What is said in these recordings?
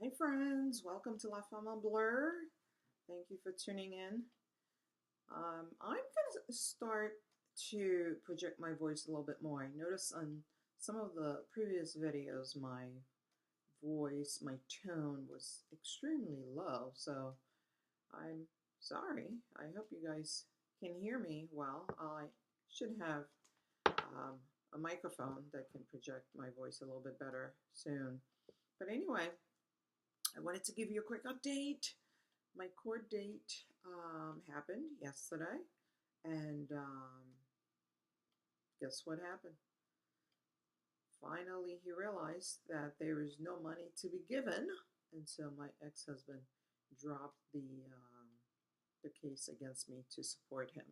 Hey friends, welcome to La Femme en Blur. Thank you for tuning in. I'm going to start to project my voice a little bit more. I noticed on some of the previous videos my voice, my tone was extremely low, so I'm sorry. I hope you guys can hear me well. I should have um, a microphone that can project my voice a little bit better soon. But anyway, I wanted to give you a quick update. My court date happened yesterday, and guess what happened? Finally, he realized that there is no money to be given, and so my ex-husband dropped the case against me to support him.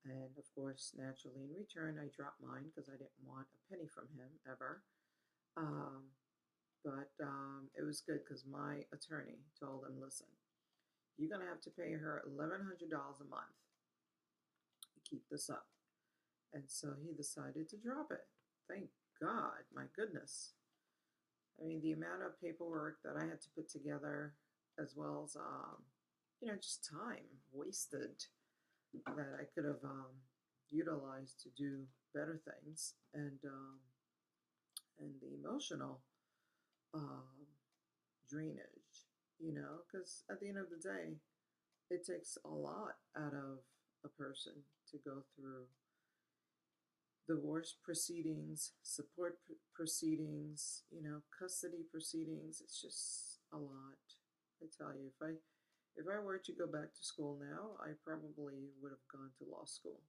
And of course, naturally, in return, I dropped mine because I didn't want a penny from him ever. Um, but it was good because my attorney told him, listen, you're going to have to pay her $1,100 a month to keep this up. And so he decided to drop it. Thank God, my goodness. I mean, the amount of paperwork that I had to put together, as well as, just time wasted that I could have utilized to do better things, and the emotional um, drainage, because at the end of the day, it takes a lot out of a person to go through divorce proceedings, support proceedings, custody proceedings. It's just a lot. I tell you, if I were to go back to school now, I probably would have gone to law school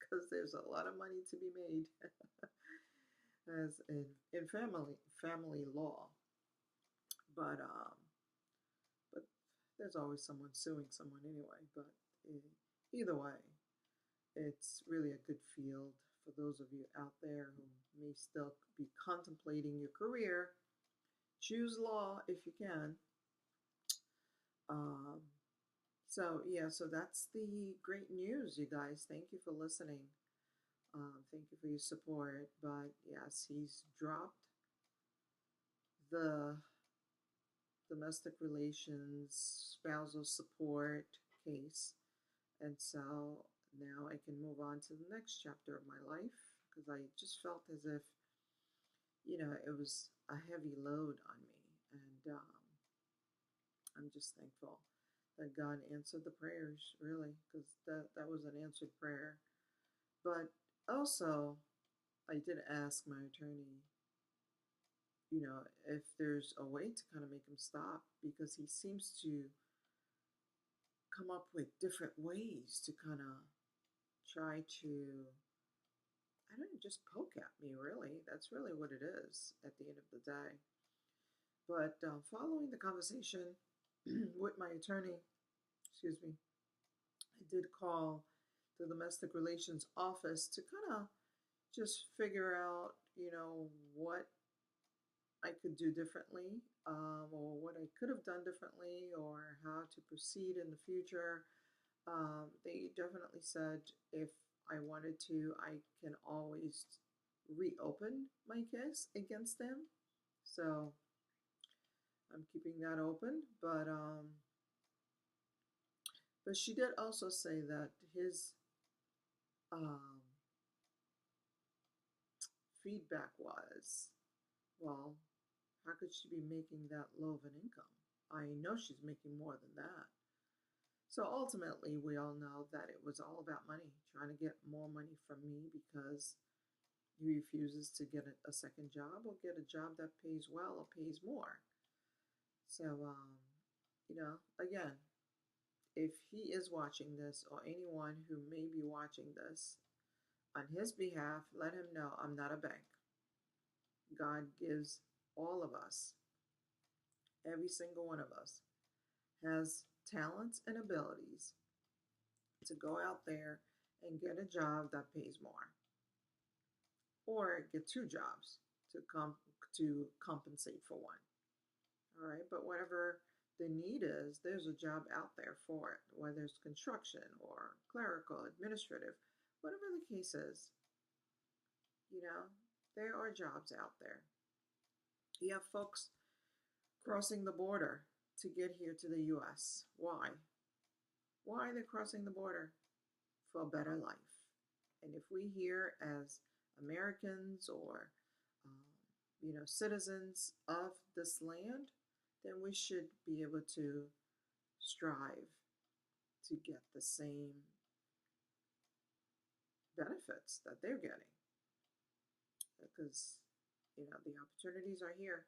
because there's a lot of money to be made as in family law. But there's always someone suing someone anyway. But either way, it's really a good field for those of you out there who may still be contemplating your career. Choose law if you can. Um, so that's the great news, you guys. Thank you for listening. Thank you for your support. But yes, he's dropped the domestic relations spousal support case, and so now I can move on to the next chapter of my life because I just felt as if, it was a heavy load on me. And I'm just thankful that God answered the prayers, really, because that was an answered prayer. But also, I did ask my attorney, if there's a way to kind of make him stop because he seems to come up with different ways to kind of try to, I don't know, just poke at me, really. That's really what it is at the end of the day. But following the conversation with my attorney, excuse me, I did call the domestic relations office to kind of just figure out, what I could do differently, or what I could have done differently, or how to proceed in the future. They definitely said if I wanted to, I can always reopen my case against them. So I'm keeping that open. But she did also say that his um, feedback was, well, how could she be making that low of an income? I know she's making more than that. So ultimately, we all know that it was all about money, trying to get more money from me because he refuses to get a second job or get a job that pays well or pays more. So, again, if he is watching this or anyone who may be watching this, on his behalf, let him know I'm not a bank. God gives all of us, every single one of us, has talents and abilities to go out there and get a job that pays more, or get two jobs to compensate for one. All right, but whatever the need is, there's a job out there for it, whether it's construction or clerical, administrative, whatever the case is. There are jobs out there. You have folks crossing the border to get here to the US. Why? Why they're crossing the border? For a better life. And if we here as Americans or, um, citizens of this land, then we should be able to strive to get the same benefits that they're getting. Because, the opportunities are here.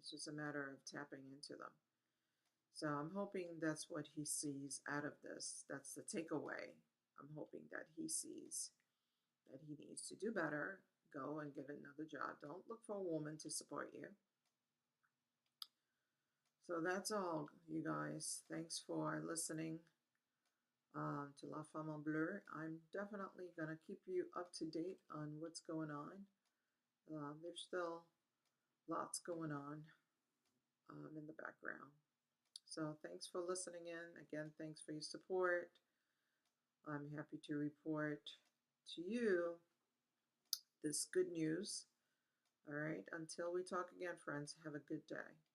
It's just a matter of tapping into them. So I'm hoping that's what he sees out of this. That's the takeaway. I'm hoping that he sees that he needs to do better, go and get another job. Don't look for a woman to support you. So that's all, you guys. Thanks for listening to La Femme en Bleu. I'm definitely going to keep you up to date on what's going on. There's still lots going on in the background. So thanks for listening in. Again, thanks for your support. I'm happy to report to you this good news. All right. Until we talk again, friends, have a good day.